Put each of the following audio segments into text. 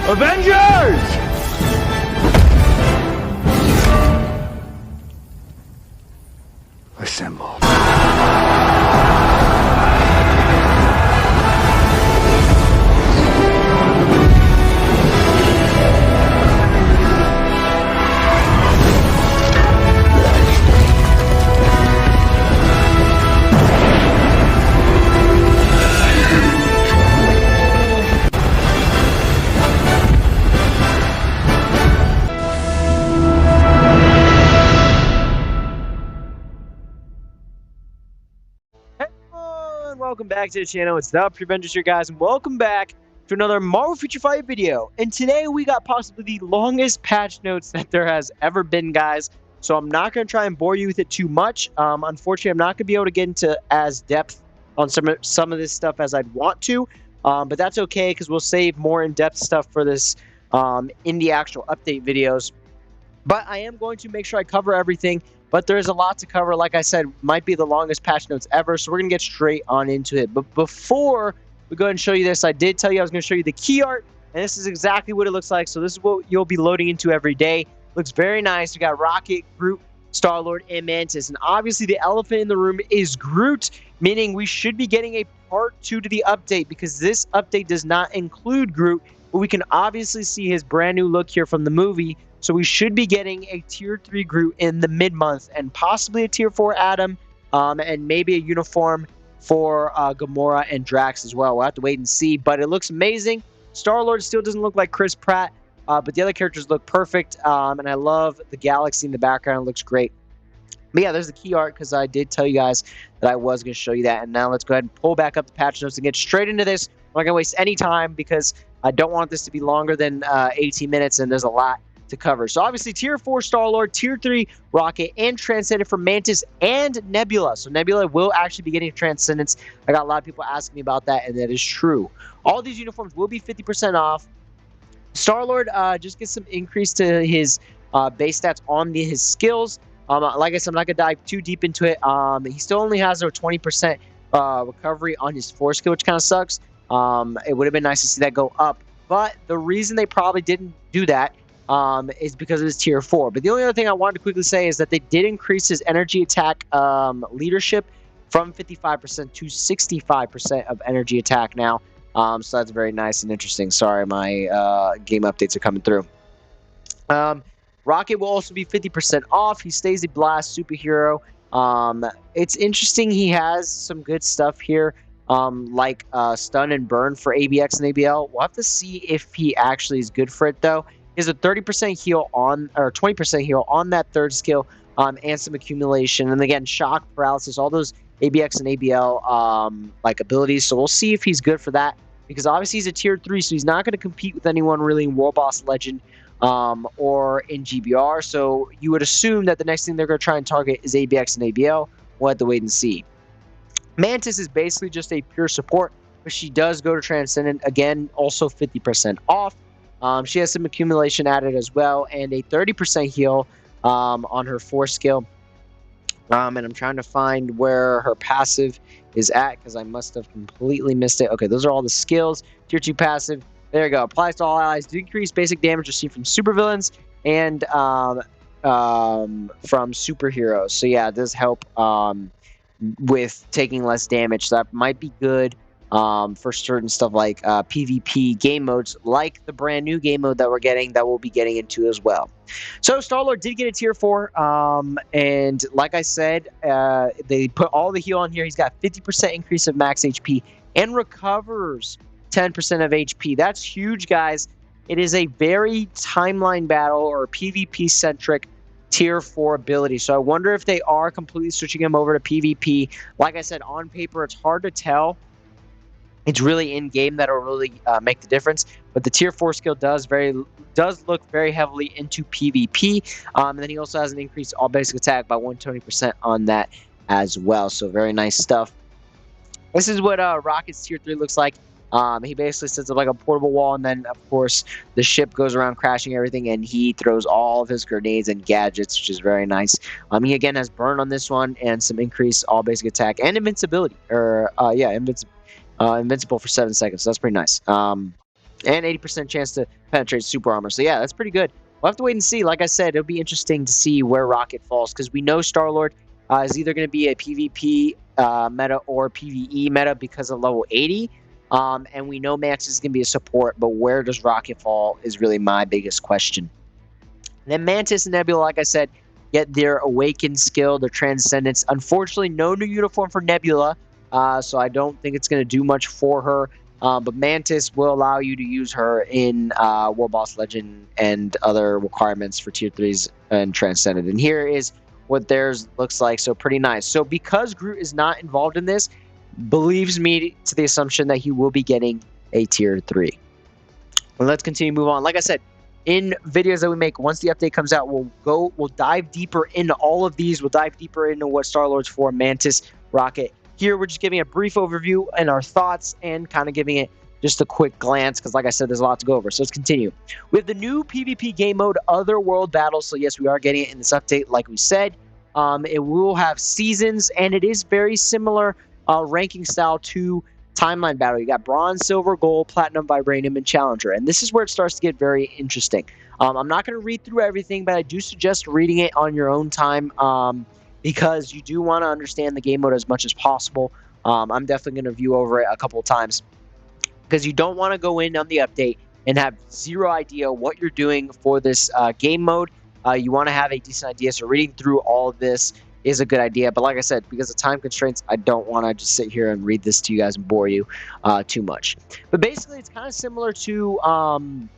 Avengers! Assemble. Welcome back to the channel. It's the Avengers here, guys, and welcome back to another Marvel Future Fight video. And today we got possibly the longest patch notes that there has ever been, guys. So I'm not going to try and bore you with it too much. Unfortunately, I'm not going to be able to get into as depth on some of this stuff as I'd want to, but that's okay because we'll save more in-depth stuff for this in the actual update videos. But I am going to make sure I cover everything. But there's a lot to cover. Like I said, might be the longest patch notes ever. So we're going to get straight on into it. But before we go ahead and show you this, I did tell you I was going to show you the key art. And this is exactly what it looks like. So this is what you'll be loading into every day. Looks very nice. We got Rocket, Groot, Star-Lord, and Mantis. And obviously the elephant in the room is Groot, meaning we should be getting a part 2 to the update because this update does not include Groot. But we can obviously see his brand new look here from the movie. So we should be getting a tier 3 Groot in the mid-month and possibly a tier 4 Adam and maybe a uniform for Gamora and Drax as well. We'll have to wait and see, but it looks amazing. Star-Lord still doesn't look like Chris Pratt, but the other characters look perfect, and I love the galaxy in the background. It looks great. But yeah, there's the key art because I did tell you guys that I was going to show you that. And now let's go ahead and pull back up the patch notes and get straight into this. I'm not going to waste any time because I don't want this to be longer than 18 minutes, and there's a lot to cover. So obviously tier 4 Star-Lord, tier 3 Rocket, and Transcendent for Mantis and Nebula. So Nebula will actually be getting Transcendence. I got a lot of people asking me about that, and that is true. All these uniforms will be 50% off. Star-Lord just gets some increase to his base stats on his skills. Like I said, I'm not going to dive too deep into it. He still only has a 20% recovery on his Force skill, which kind of sucks. It would have been nice to see that go up. But the reason they probably didn't do that is because of his tier 4. But the only other thing I wanted to quickly say is that they did increase his energy attack leadership from 55% to 65% of energy attack now. So that's very nice and interesting. Sorry, my game updates are coming through. Rocket will also be 50% off. He stays a blast superhero. It's interesting. He has some good stuff here, like stun and burn for ABX and ABL. We'll have to see if he actually is good for it, though. He has a 30% heal on, or 20% heal on that third skill, and some accumulation. And again, shock, paralysis, all those ABX and ABL like abilities. So we'll see if he's good for that, because obviously he's a tier 3, so he's not going to compete with anyone really in World Boss Legend or in GBR. So you would assume that the next thing they're going to try and target is ABX and ABL. We'll have to wait and see. Mantis is basically just a pure support, but she does go to Transcendent. Again, also 50% off. She has some accumulation added as well, and a 30% heal on her Force skill. And I'm trying to find where her passive is at because I must have completely missed it. Okay, those are all the skills. Tier 2 passive. There you go. Applies to all allies. Decrease basic damage received from supervillains and from superheroes. So yeah, it does help with taking less damage. So that might be good for certain stuff like PvP game modes, like the brand new game mode that we're getting, that we'll be getting into as well. So Star-Lord did get a tier 4, and like I said, they put all the heal on here. He's got 50% increase of max HP and recovers 10% of HP. That's huge, guys. It is a very timeline battle or PvP centric tier 4 ability. So I wonder if they are completely switching him over to PvP. Like I said, on paper, it's hard to tell. It's really in game that'll really make the difference. But the tier 4 skill does look very heavily into PvP. And then he also has an increased all basic attack by 120% on that as well. So very nice stuff. This is what Rocket's tier 3 looks like. He basically sets up like a portable wall, and then, of course, the ship goes around crashing everything, and he throws all of his grenades and gadgets, which is very nice. He, again, has burn on this one and some increased all-basic attack and invincibility. Or, yeah, invincible for 7 seconds. So that's pretty nice. and 80% chance to penetrate super armor. So yeah, that's pretty good. We'll have to wait and see. Like I said, it'll be interesting to see where Rocket falls, because we know Star-Lord is either going to be a PvP meta or PvE meta because of level 80. And we know Mantis is going to be a support, but where does Rocket fall is really my biggest question. And then Mantis and Nebula, like I said, get their Awakened skill, their Transcendence. Unfortunately, no new uniform for Nebula, so I don't think it's going to do much for her. But Mantis will allow you to use her in War Boss Legend and other requirements for Tier 3s and Transcended. And here is what theirs looks like, so pretty nice. So because Groot is not involved in this, believes me to the assumption that he will be getting a Tier 3. Well, let's continue to move on. Like I said, in videos that we make, once the update comes out, we'll dive deeper into all of these. We'll dive deeper into what Star-Lord's for, Mantis, Rocket. Here, we're just giving a brief overview and our thoughts and kind of giving it just a quick glance because, like I said, there's a lot to go over. So let's continue. We have the new PvP game mode, Other World Battles. So yes, we are getting it in this update, like we said. It will have seasons, and it is very similar ranking style to Timeline Battle. You got Bronze, Silver, Gold, Platinum, Vibranium, and Challenger. And this is where it starts to get very interesting. I'm not going to read through everything, but I do suggest reading it on your own time because you do want to understand the game mode as much as possible. I'm definitely going to review over it a couple of times because you don't want to go in on the update and have zero idea what you're doing for this game mode. You want to have a decent idea, so reading through all of this is a good idea. But like I said, because of time constraints, I don't want to just sit here and read this to you guys and bore you too much. But basically, it's kind of similar to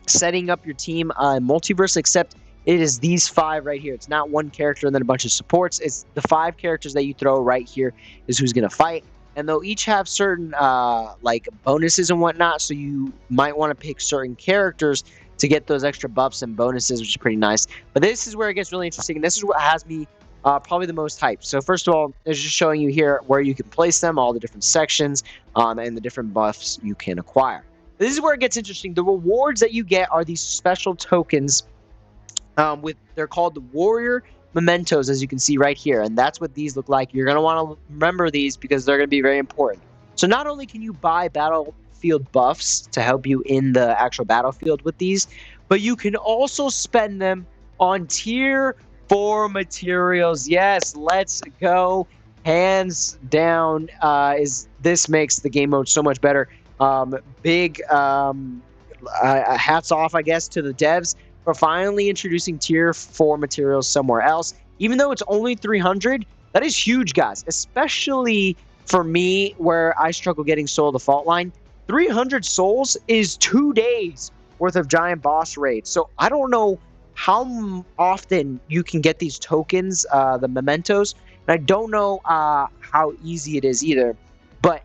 setting up your team in Multiverse, except it is these 5 right here. It's not one character and then a bunch of supports. It's the 5 characters that you throw right here is who's going to fight. And they'll each have certain like bonuses and whatnot, so you might want to pick certain characters to get those extra buffs and bonuses, which is pretty nice. But this is where it gets really interesting, and this is what has me probably the most hyped. So first of all, it's just showing you here where you can place them, all the different sections, and the different buffs you can acquire. This is where it gets interesting. The rewards that you get are these special tokens. They're called the Warrior Mementos, as you can see right here, and that's what these look like. You're going to want to remember these because they're going to be very important. So not only can you buy battlefield buffs to help you in the actual battlefield with these, but you can also spend them on Tier 4 materials. Yes, let's go. Hands down, this makes the game mode so much better. Big hats off, I guess, to the devs for finally introducing Tier 4 materials somewhere else. Even though it's only 300, that is huge, guys, especially for me where I struggle getting Soul of the Fault Line. 300 souls is 2 days worth of giant boss raids. So I don't know how often you can get these tokens, the mementos, and I don't know how easy it is either. But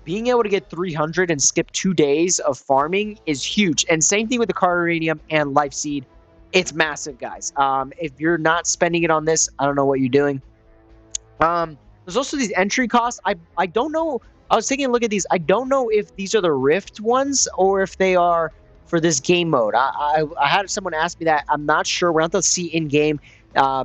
being able to get 300 and skip 2 days of farming is huge. And same thing with the Cardaranium and Life Seed. It's massive, guys. If you're not spending it on this, I don't know what you're doing. There's also these entry costs. I don't know. I was taking a look at these. I don't know if these are the Rift ones or if they are for this game mode. I had someone ask me that. I'm not sure. We're not to see in game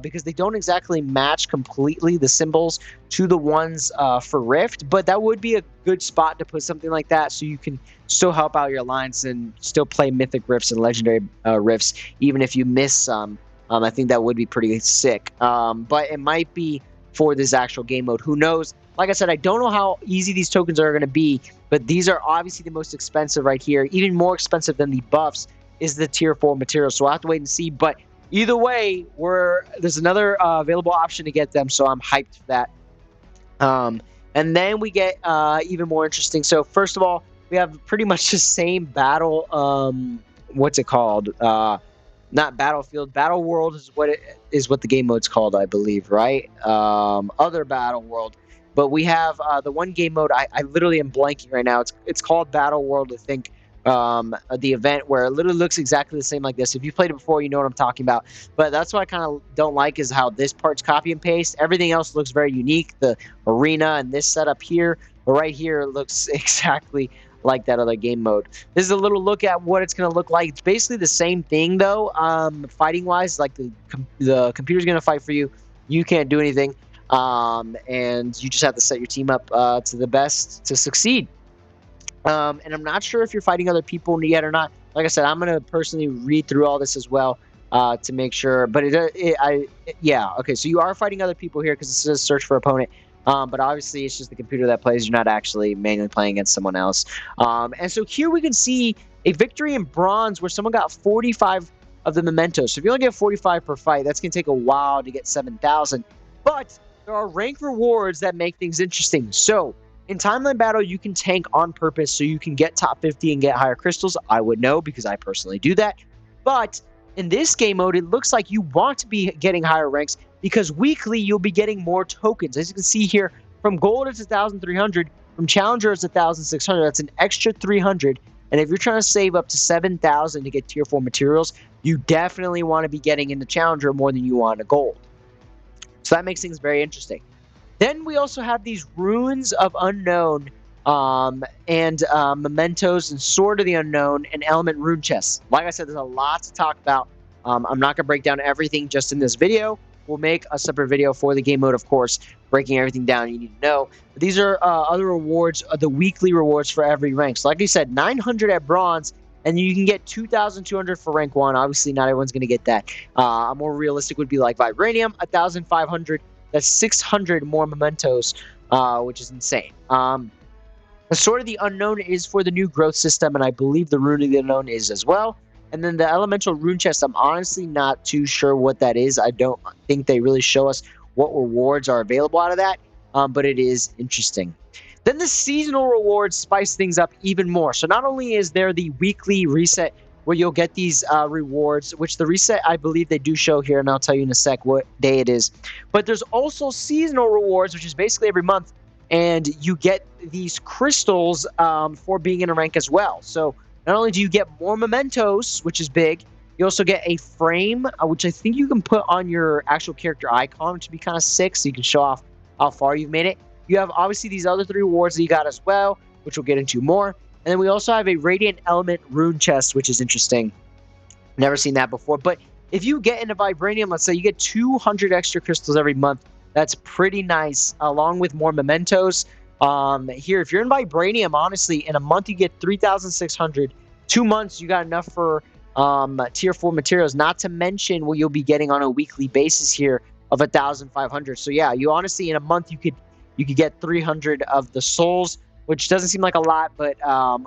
because they don't exactly match completely the symbols to the ones for Rift. But that would be a good spot to put something like that so you can still help out your alliance and still play Mythic Rifts and Legendary Rifts even if you miss some. I think that would be pretty sick. But it might be for this actual game mode. Who knows? Like I said, I don't know how easy these tokens are going to be, but these are obviously the most expensive right here. Even more expensive than the buffs is the Tier 4 material, so we'll have to wait and see. But either way, there's another available option to get them, so I'm hyped for that. And then we get even more interesting. So first of all, we have pretty much the same battle. What's it called? Not Battlefield. Battle World is what the game mode's called, I believe, right? Other Battle World. But we have the one game mode. I literally am blanking right now. It's called Battle World, I think. The event where it literally looks exactly the same like this. If you played it before, you know what I'm talking about. But that's what I kind of don't like is how this part's copy and paste. Everything else looks very unique. The arena and this setup here, but right here, it looks exactly like that other game mode. This is a little look at what it's going to look like. It's basically the same thing, though, fighting-wise. Like the computer's going to fight for you. You can't do anything. And you just have to set your team up to the best to succeed. And I'm not sure if you're fighting other people yet or not. Like I said, I'm gonna personally read through all this as well to make sure. But yeah, okay. So you are fighting other people here because it says search for opponent. But obviously, it's just the computer that plays. You're not actually manually playing against someone else. And so here we can see a victory in bronze where someone got 45 of the mementos. So if you only get 45 per fight, that's gonna take a while to get 7,000. But there are rank rewards that make things interesting. So in timeline battle, you can tank on purpose so you can get top 50 and get higher crystals. I would know because I personally do that. But in this game mode, it looks like you want to be getting higher ranks because weekly you'll be getting more tokens. As you can see here, from gold it's 1,300, from challenger it's 1,600. That's an extra 300. And if you're trying to save up to 7,000 to get tier 4 materials, you definitely want to be getting into challenger more than you want a gold. So that makes things very interesting. Then we also have these runes of unknown and mementos and sword of the unknown and element rune chests. Like I said, there's a lot to talk about. I'm not going to break down everything just in this video. We'll make a separate video for the game mode, of course, breaking everything down you need to know. But these are other rewards, the weekly rewards for every rank. So like I said, 900 at bronze, and you can get 2,200 for rank 1. Obviously, not everyone's going to get that. More realistic would be like Vibranium, 1,500. That's 600 more mementos, which is insane. The Sword of the Unknown is for the new growth system, and I believe the Rune of the Unknown is as well. And then the Elemental Rune Chest, I'm honestly not too sure what that is. I don't think they really show us what rewards are available out of that, but it is interesting. Then the seasonal rewards spice things up even more. So not only is there the weekly reset where you'll get these rewards, which the reset, I believe they do show here, and I'll tell you in a sec what day it is. But there's also seasonal rewards, which is basically every month, and you get these crystals for being in a rank as well. So not only do you get more mementos, which is big, you also get a frame, which I think you can put on your actual character icon, which would be kind of sick, so you can show off how far you've made it. You have obviously these other 3 rewards that you got as well, which we'll get into more. And then we also have a Radiant Element Rune Chest, which is interesting. Never seen that before. But if you get into Vibranium, let's say you get 200 extra crystals every month. That's pretty nice, along with more mementos. Here, if you're in Vibranium, honestly, in a month you get 3,600. 2 months, you got enough for tier 4 materials, not to mention what you'll be getting on a weekly basis here of 1,500. So yeah, you honestly, in a month, you could get 300 of the souls, which doesn't seem like a lot, but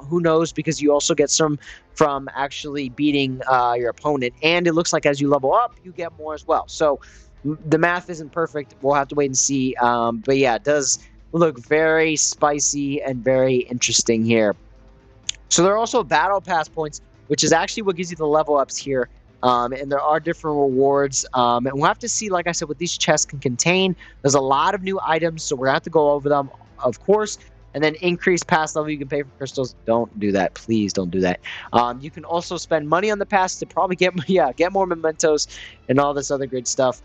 who knows, because you also get some from actually beating your opponent. And it looks like as you level up, you get more as well. So the math isn't perfect. We'll have to wait and see. But yeah, it does look very spicy and very interesting here. So there are also battle pass points, which is actually what gives you the level ups here. And there are different rewards. And we'll have to see, like I said, what these chests can contain. There's a lot of new items, so we're going to have to go over them, of course. And then increase pass level, you can pay for crystals. Don't do that. Please don't do that. You can also spend money on the pass to probably get more mementos and all this other good stuff.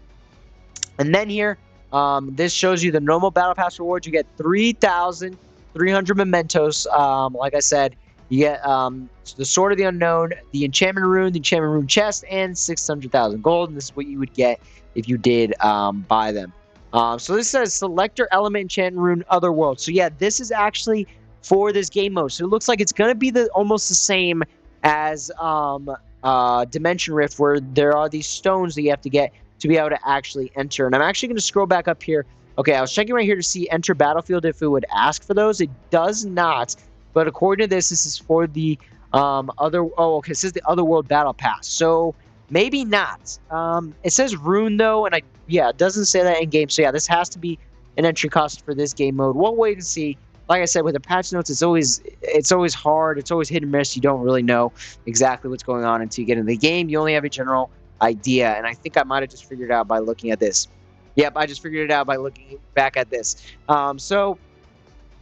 And then here, this shows you the normal battle pass rewards. You get 3,300 mementos. Like I said, you get the Sword of the Unknown, the Enchantment Rune Chest, and 600,000 gold. And this is what you would get if you did buy them. So this says Selector Element Enchantment Rune Otherworld. So yeah, this is actually for this game mode. So it looks like it's going to be almost the same as Dimension Rift, where there are these stones that you have to get to be able to actually enter. And I'm actually going to scroll back up here. Okay, I was checking right here to see enter battlefield if it would ask for those. It does not. But according to this is for the it says the Otherworld Battle Pass. So maybe not. It says Rune though, and it doesn't say that in game. So yeah, this has to be an entry cost for this game mode. We'll wait and see. Like I said, with the patch notes, it's always hard. It's always hit and miss. You don't really know exactly what's going on until you get into the game. You only have a general idea, and I think I might have just figured it out by looking at this. Yep, I just figured it out by looking back at this. So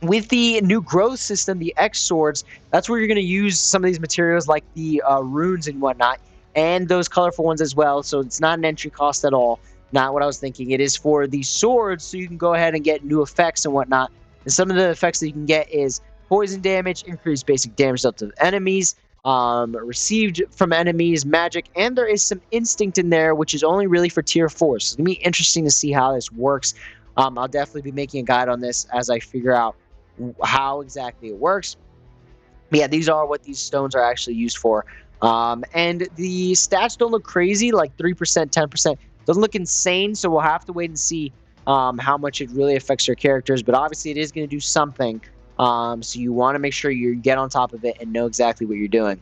with the new growth system, the X swords, that's where you're going to use some of these materials like the runes and whatnot, and those colorful ones as well. So it's not an entry cost at all. Not what I was thinking. It is for the swords, so you can go ahead and get new effects and whatnot. And some of the effects that you can get is poison damage, increased basic damage dealt to enemies, received from enemies, magic, and there is some instinct in there, which is only really for tier 4. So it's going to be interesting to see how this works. I'll definitely be making a guide on this as I figure out how exactly it works. But yeah, these are what these stones are actually used for. And the stats don't look crazy, like 3%, 10%. Doesn't look insane, so we'll have to wait and see how much it really affects your characters. But obviously, it is going to do something. So you want to make sure you get on top of it and know exactly what you're doing.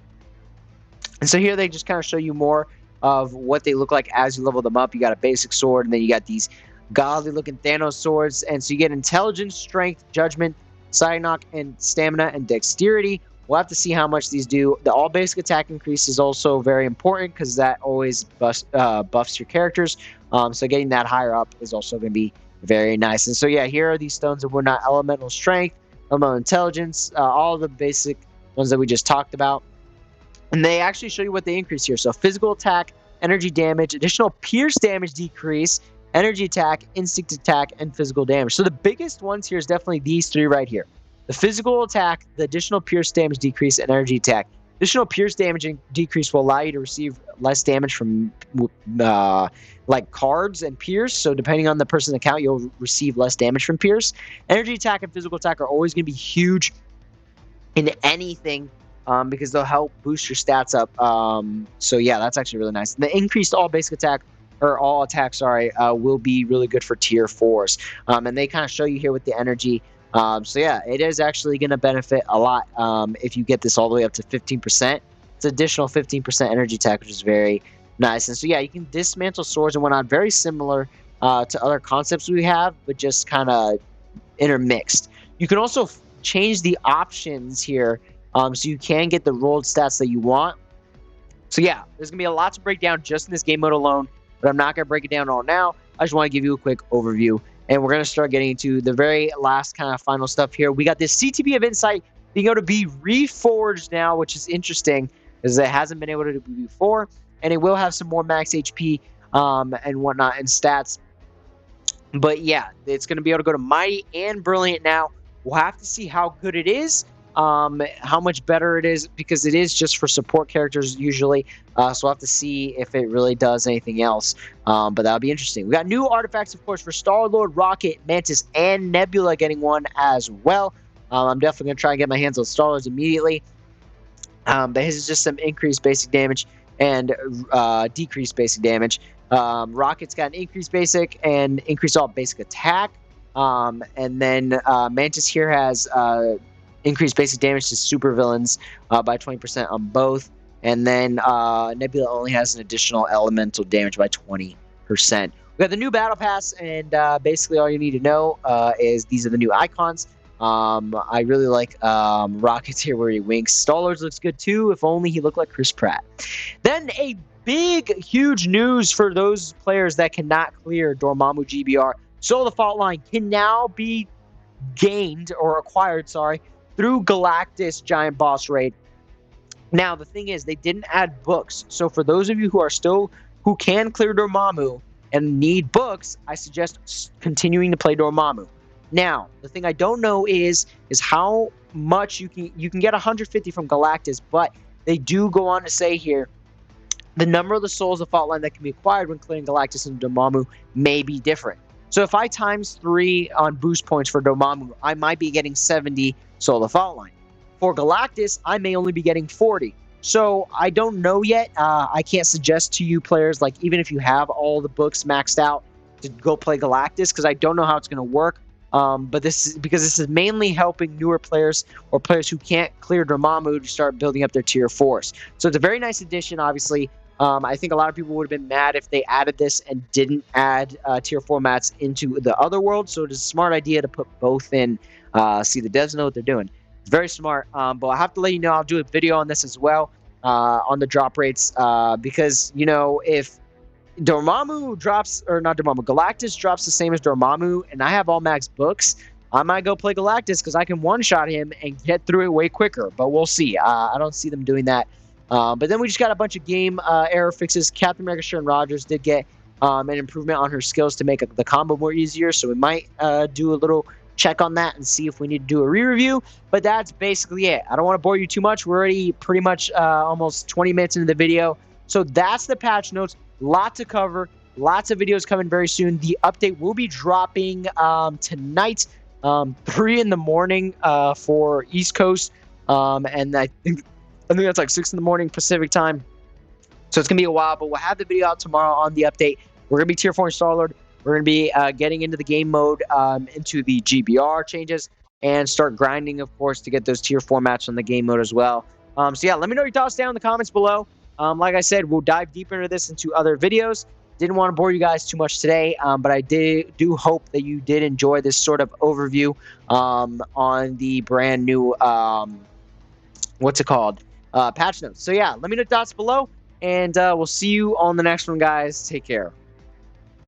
And so here they just kind of show you more of what they look like as you level them up. You got a basic sword, and then you got these godly looking Thanos swords. And so you get intelligence, strength, judgment, side knock, and stamina and dexterity. We'll have to see how much these do. The all basic attack increase is also very important because that always buffs your characters. So getting that higher up is also going to be very nice. And so yeah, here are these stones that were not elemental strength, elemental intelligence, all the basic ones that we just talked about. And they actually show you what they increase here. So physical attack, energy damage, additional pierce damage decrease, energy attack, instinct attack, and physical damage. So the biggest ones here is definitely these three right here. The physical attack, the additional pierce damage decrease, and energy attack. Additional pierce damage decrease will allow you to receive less damage from like cards and pierce. So depending on the person's account, you'll receive less damage from pierce. Energy attack and physical attack are always going to be huge in anything. Because they'll help boost your stats up. So yeah, that's actually really nice. The increased all basic attack, or all attack, sorry, will be really good for tier 4s. And they kind of show you here with the energy. So yeah, it is actually going to benefit a lot if you get this all the way up to 15%. It's additional 15% energy attack, which is very nice. And so yeah, you can dismantle swords and whatnot, very similar to other concepts we have, but just kind of intermixed. You can also change the options here. So you can get the rolled stats that you want. So yeah, there's going to be a lot to break down just in this game mode alone, but I'm not going to break it down all now. I just want to give you a quick overview. And we're going to start getting into the very last kind of final stuff here. We got this CTB of Insight being able to be reforged now, which is interesting because it hasn't been able to do before. And it will have some more max HP and whatnot and stats. But yeah, it's going to be able to go to Mighty and Brilliant now. We'll have to see how good it is. How much better it is, because it is just for support characters usually. So we'll have to see if it really does anything else. But that'll be interesting. We got new artifacts, of course, for Star-Lord, Rocket, Mantis, and Nebula getting one as well. I'm definitely going to try and get my hands on Star-Lords immediately. But his is just some increased basic damage and decreased basic damage. Rocket's got an increased basic and increased all basic attack. And then Mantis here has increased basic damage to supervillains by 20% on both. And then Nebula only has an additional elemental damage by 20%. We got the new Battle Pass, and basically all you need to know is these are the new icons. I really like Rockets here where he winks. Star-Lord looks good too, if only he looked like Chris Pratt. Then a big, huge news for those players that cannot clear Dormammu GBR. Soul of the Fault Line can now be gained, or acquired, sorry, through Galactus Giant Boss Raid. Now, the thing is, they didn't add books. So for those of you who can clear Dormammu and need books, I suggest continuing to play Dormammu. Now, the thing I don't know is how much you can get 150 from Galactus, but they do go on to say here the number of the souls of Fault Line that can be acquired when clearing Galactus and Dormammu may be different. So if I times 3 on boost points for Dormammu, I might be getting 70 Soul of the Fault Line. For Galactus, I may only be getting 40. So I don't know yet. I can't suggest to you players, like even if you have all the books maxed out, to go play Galactus, because I don't know how it's going to work. But this is mainly helping newer players or players who can't clear Dormammu to start building up their tier 4s. So it's a very nice addition, obviously. I think a lot of people would have been mad if they added this and didn't add tier 4 mats into the other world. So it is a smart idea to put both in. See, the devs know what they're doing. It's very smart. But I have to let you know, I'll do a video on this as well on the drop rates because, you know, if Dormammu drops, or not Dormammu, Galactus drops the same as Dormammu, and I have all max books, I might go play Galactus because I can one-shot him and get through it way quicker. But we'll see. I don't see them doing that. But then we just got a bunch of game error fixes. Captain America Sharon Rogers did get an improvement on her skills to make the combo more easier, so we might do a little check on that and see if we need to do a re-review. But that's basically it. I don't want to bore you too much. We're already pretty much almost 20 minutes into the video. So that's the patch notes. Lot to cover. Lots of videos coming very soon. The update will be dropping tonight, 3 in the morning for East Coast. And I think that's like 6 in the morning Pacific time. So it's going to be a while, but we'll have the video out tomorrow on the update. We're going to be Tier 4 Star-Lord. We're going to be getting into the game mode, into the GBR changes, and start grinding, of course, to get those Tier 4 matches on the game mode as well. So yeah, let me know your thoughts down in the comments below. Like I said, we'll dive deeper into this into other videos. Didn't want to bore you guys too much today, but I do hope that you did enjoy this sort of overview on the brand new, what's it called, patch notes. So yeah, let me know your thoughts below, and we'll see you on the next one, guys. Take care.